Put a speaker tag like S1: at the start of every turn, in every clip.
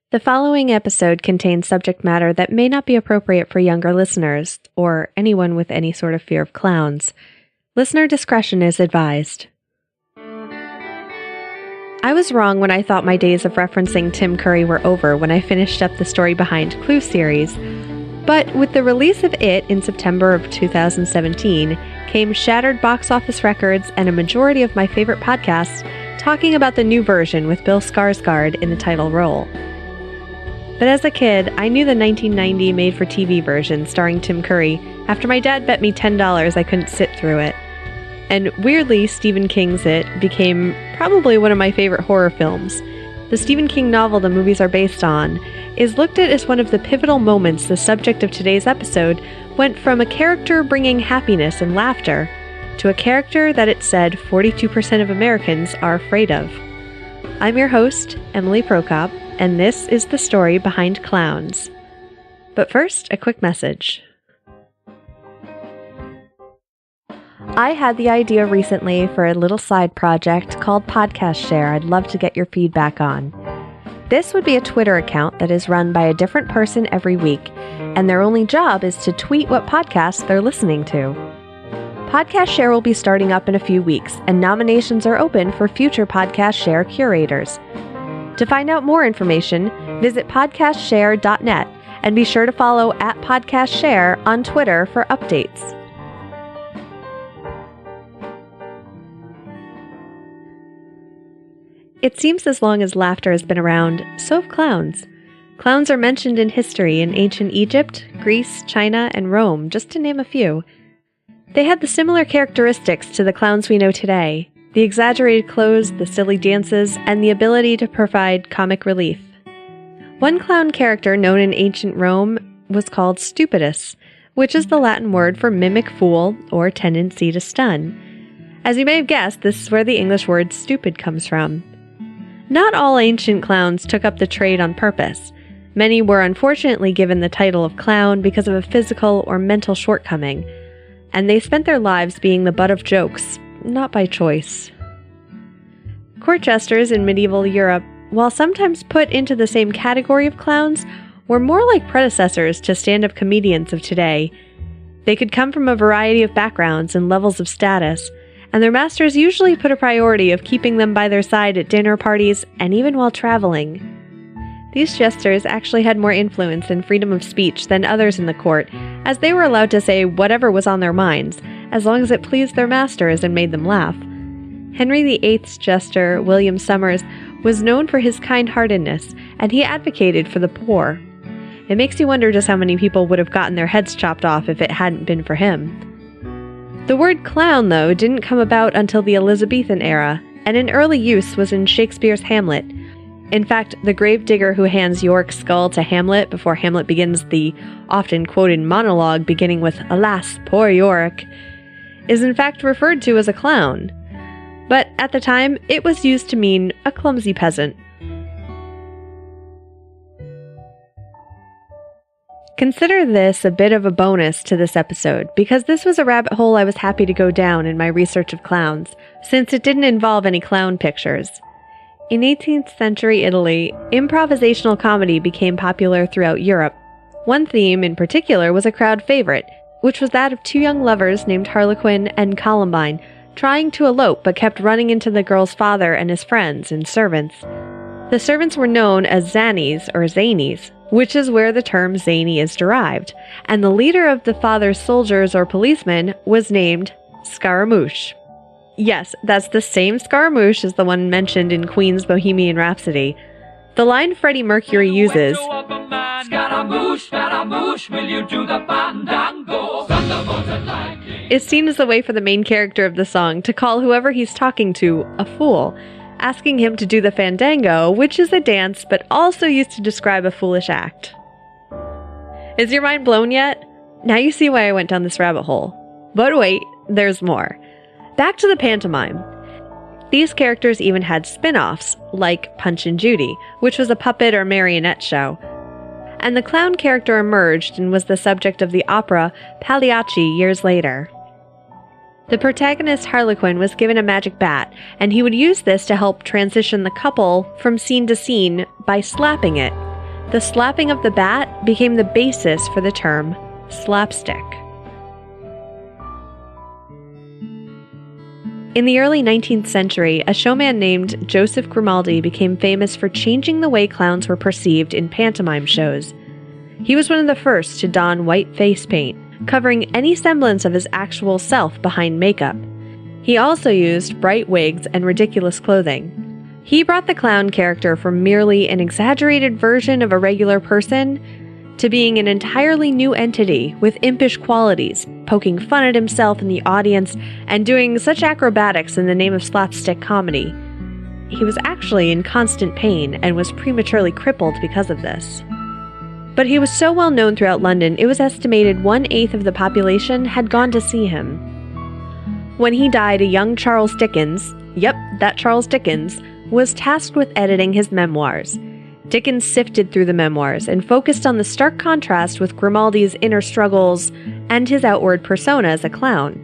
S1: The following episode contains subject matter that may not be appropriate for younger listeners, or anyone with any sort of fear of clowns. Listener discretion is advised. I was wrong when I thought my days of referencing Tim Curry were over when I finished up the story behind Clue series. But with the release of it in September of 2017, came shattered box office records and a majority of my favorite podcasts talking about the new version with Bill Skarsgard in the title role. But as a kid, I knew the 1990 made-for-TV version starring Tim Curry after my dad bet me $10 I couldn't sit through it. And weirdly, Stephen King's It became probably one of my favorite horror films. The Stephen King novel the movies are based on is looked at as one of the pivotal moments the subject of today's episode went from a character bringing happiness and laughter to a character that it said 42% of Americans are afraid of. I'm your host, Emily Prokop, and this is the story behind Clowns. But first, a quick message. I had the idea recently for a little side project called Podcast Share I'd love to get your feedback on. This would be a Twitter account that is run by a different person every week, and their only job is to tweet what podcasts they're listening to. Podcast Share will be starting up in a few weeks, and nominations are open for future Podcast Share curators. To find out more information, visit podcastshare.net and be sure to follow @podcastshare on Twitter for updates. It seems as long as laughter has been around, so have clowns. Clowns are mentioned in history in ancient Egypt, Greece, China, and Rome, just to name a few. They had the similar characteristics to the clowns we know today: the exaggerated clothes, the silly dances, and the ability to provide comic relief. One clown character known in ancient Rome was called stupidus, which is the Latin word for mimic fool or tendency to stun. As you may have guessed, this is where the English word stupid comes from. Not all ancient clowns took up the trade on purpose. Many were unfortunately given the title of clown because of a physical or mental shortcoming, and they spent their lives being the butt of jokes, not by choice. Court jesters in medieval Europe, while sometimes put into the same category of clowns, were more like predecessors to stand-up comedians of today. They could come from a variety of backgrounds and levels of status, and their masters usually put a priority of keeping them by their side at dinner parties and even while traveling. These jesters actually had more influence and freedom of speech than others in the court, as they were allowed to say whatever was on their minds, as long as it pleased their masters and made them laugh. Henry VIII's jester, William Somers, was known for his kind-heartedness, and he advocated for the poor. It makes you wonder just how many people would have gotten their heads chopped off if it hadn't been for him. The word clown, though, didn't come about until the Elizabethan era, and in early use was in Shakespeare's Hamlet. In fact, the gravedigger who hands Yorick's skull to Hamlet before Hamlet begins the often-quoted monologue beginning with, "Alas, poor Yorick," is in fact referred to as a clown. But at the time, it was used to mean a clumsy peasant. Consider this a bit of a bonus to this episode, because this was a rabbit hole I was happy to go down in my research of clowns, since it didn't involve any clown pictures. In 18th century Italy, improvisational comedy became popular throughout Europe. One theme in particular was a crowd favorite, which was that of two young lovers named Harlequin and Columbine, trying to elope but kept running into the girl's father and his friends and servants. The servants were known as zannies or zanies, which is where the term zany is derived, and the leader of the father's soldiers or policemen was named Scaramouche. Yes, that's the same Scaramouche as the one mentioned in Queen's Bohemian Rhapsody. The line Freddie Mercury uses, "Scaramouche, Scaramouche, will you do the fandango?" is seen as a way for the main character of the song to call whoever he's talking to a fool, asking him to do the fandango, which is a dance but also used to describe a foolish act. Is your mind blown yet? Now you see why I went down this rabbit hole. But wait, there's more. Back to the pantomime. These characters even had spin-offs, like Punch and Judy, which was a puppet or marionette show. And the clown character emerged and was the subject of the opera Pagliacci years later. The protagonist Harlequin was given a magic bat, and he would use this to help transition the couple from scene to scene by slapping it. The slapping of the bat became the basis for the term slapstick. In the early 19th century, a showman named Joseph Grimaldi became famous for changing the way clowns were perceived in pantomime shows. He was one of the first to don white face paint, covering any semblance of his actual self behind makeup. He also used bright wigs and ridiculous clothing. He brought the clown character from merely an exaggerated version of a regular person to being an entirely new entity with impish qualities, poking fun at himself in the audience and doing such acrobatics in the name of slapstick comedy. He was actually in constant pain and was prematurely crippled because of this. But he was so well known throughout London, it was estimated 1/8 of the population had gone to see him. When he died, a young Charles Dickens, yep, that Charles Dickens, was tasked with editing his memoirs. Dickens sifted through the memoirs and focused on the stark contrast with Grimaldi's inner struggles and his outward persona as a clown.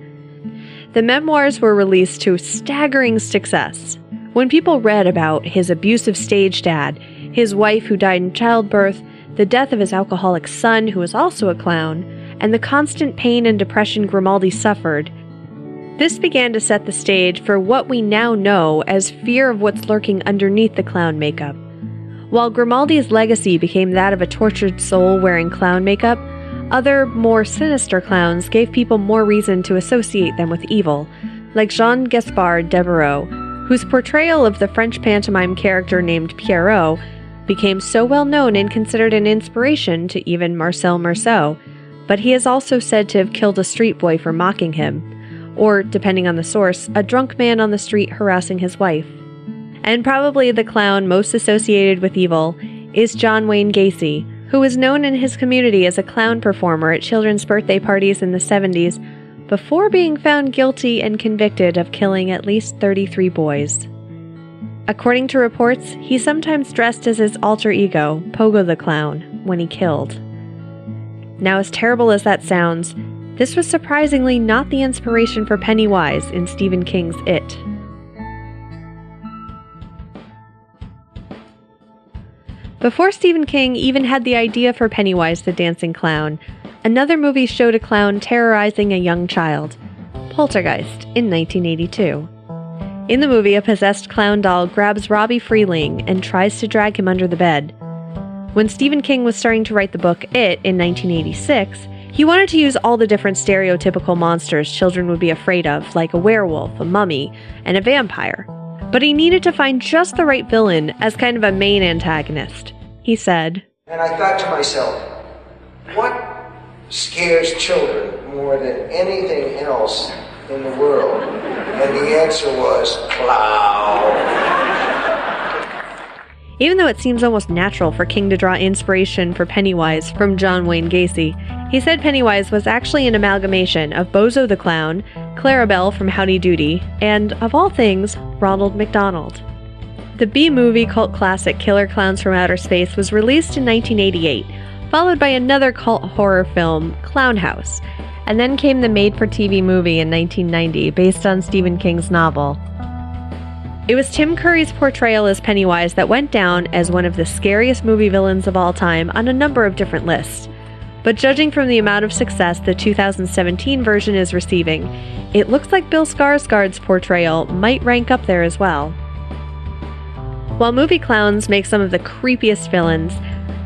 S1: The memoirs were released to staggering success. When people read about his abusive stage dad, his wife who died in childbirth, the death of his alcoholic son who was also a clown, and the constant pain and depression Grimaldi suffered, this began to set the stage for what we now know as fear of what's lurking underneath the clown makeup. While Grimaldi's legacy became that of a tortured soul wearing clown makeup, other, more sinister clowns gave people more reason to associate them with evil, like Jean-Gaspard Devereaux, whose portrayal of the French pantomime character named Pierrot became so well known and considered an inspiration to even Marcel Marceau, but he is also said to have killed a street boy for mocking him, or, depending on the source, a drunk man on the street harassing his wife. And probably the clown most associated with evil is John Wayne Gacy, who was known in his community as a clown performer at children's birthday parties in the 70s, before being found guilty and convicted of killing at least 33 boys. According to reports, he sometimes dressed as his alter ego, Pogo the Clown, when he killed. Now, as terrible as that sounds, this was surprisingly not the inspiration for Pennywise in Stephen King's It. Before Stephen King even had the idea for Pennywise the Dancing Clown, another movie showed a clown terrorizing a young child, Poltergeist, in 1982. In the movie, a possessed clown doll grabs Robbie Freeling and tries to drag him under the bed. When Stephen King was starting to write the book It in 1986, he wanted to use all the different stereotypical monsters children would be afraid of, like a werewolf, a mummy, and a vampire. But he needed to find just the right villain as kind of a main antagonist. He said,
S2: and I thought to myself, what scares children more than anything else in the world? And the answer was clown.
S1: Even though it seems almost natural for King to draw inspiration for Pennywise from John Wayne Gacy, he said Pennywise was actually an amalgamation of Bozo the Clown, Clarabelle from Howdy Doody, and, of all things, Ronald McDonald. The B-movie cult classic Killer Clowns from Outer Space was released in 1988, followed by another cult horror film, Clown House, and then came the made-for-TV movie in 1990 based on Stephen King's novel. It was Tim Curry's portrayal as Pennywise that went down as one of the scariest movie villains of all time on a number of different lists. But judging from the amount of success the 2017 version is receiving, it looks like Bill Skarsgard's portrayal might rank up there as well. While movie clowns make some of the creepiest villains,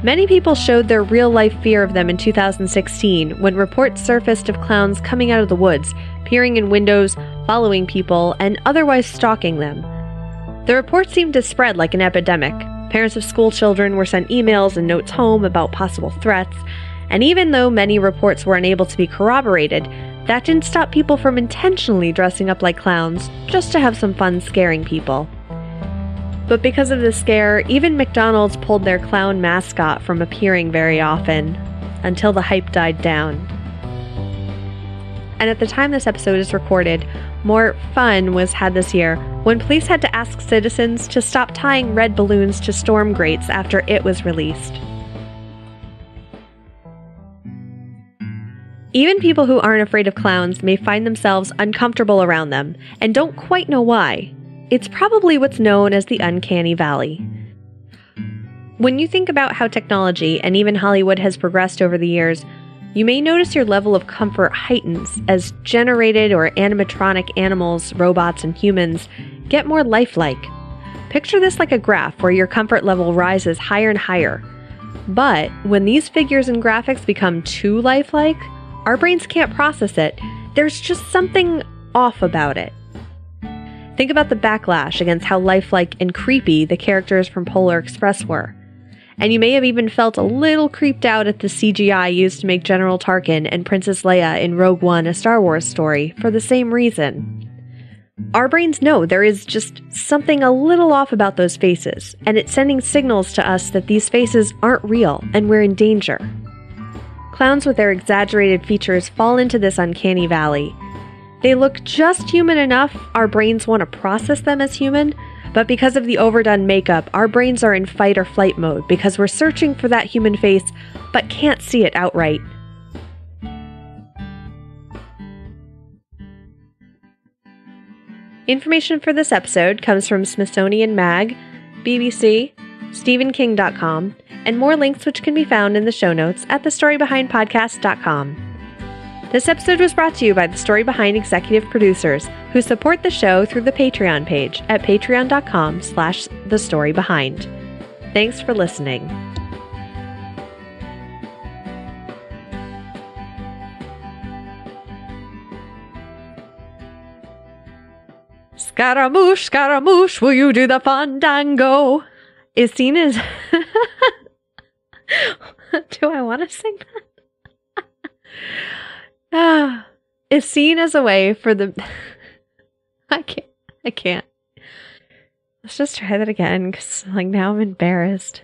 S1: many people showed their real-life fear of them in 2016 when reports surfaced of clowns coming out of the woods, peering in windows, following people, and otherwise stalking them. The reports seemed to spread like an epidemic. Parents of school children were sent emails and notes home about possible threats, and even though many reports were unable to be corroborated, that didn't stop people from intentionally dressing up like clowns just to have some fun scaring people. But because of the scare, even McDonald's pulled their clown mascot from appearing very often, until the hype died down. And at the time this episode is recorded, more fun was had this year when police had to ask citizens to stop tying red balloons to storm grates after It was released. Even people who aren't afraid of clowns may find themselves uncomfortable around them, and don't quite know why. It's probably what's known as the uncanny valley. When you think about how technology and even Hollywood has progressed over the years, you may notice your level of comfort heightens as generated or animatronic animals, robots, and humans get more lifelike. Picture this like a graph where your comfort level rises higher and higher. But when these figures and graphics become too lifelike, our brains can't process it. There's just something off about it. Think about the backlash against how lifelike and creepy the characters from Polar Express were. And you may have even felt a little creeped out at the CGI used to make General Tarkin and Princess Leia in Rogue One, a Star Wars story, for the same reason. Our brains know there is just something a little off about those faces, and it's sending signals to us that these faces aren't real and we're in danger. Clowns with their exaggerated features fall into this uncanny valley. They look just human enough our brains want to process them as human, but because of the overdone makeup, our brains are in fight or flight mode because we're searching for that human face but can't see it outright. Information for this episode comes from Smithsonian Mag, BBC, StephenKing.com, and more links which can be found in the show notes at thestorybehindpodcast.com. This episode was brought to you by the Story Behind executive producers who support the show through the Patreon page at patreon.com/thestorybehind. Thanks for listening. Scaramouche, Scaramouche, will you do the fandango? Is seen as... Do I want to sing that? Is seen as a way for the... I can't. Let's just try that again, because now I'm embarrassed.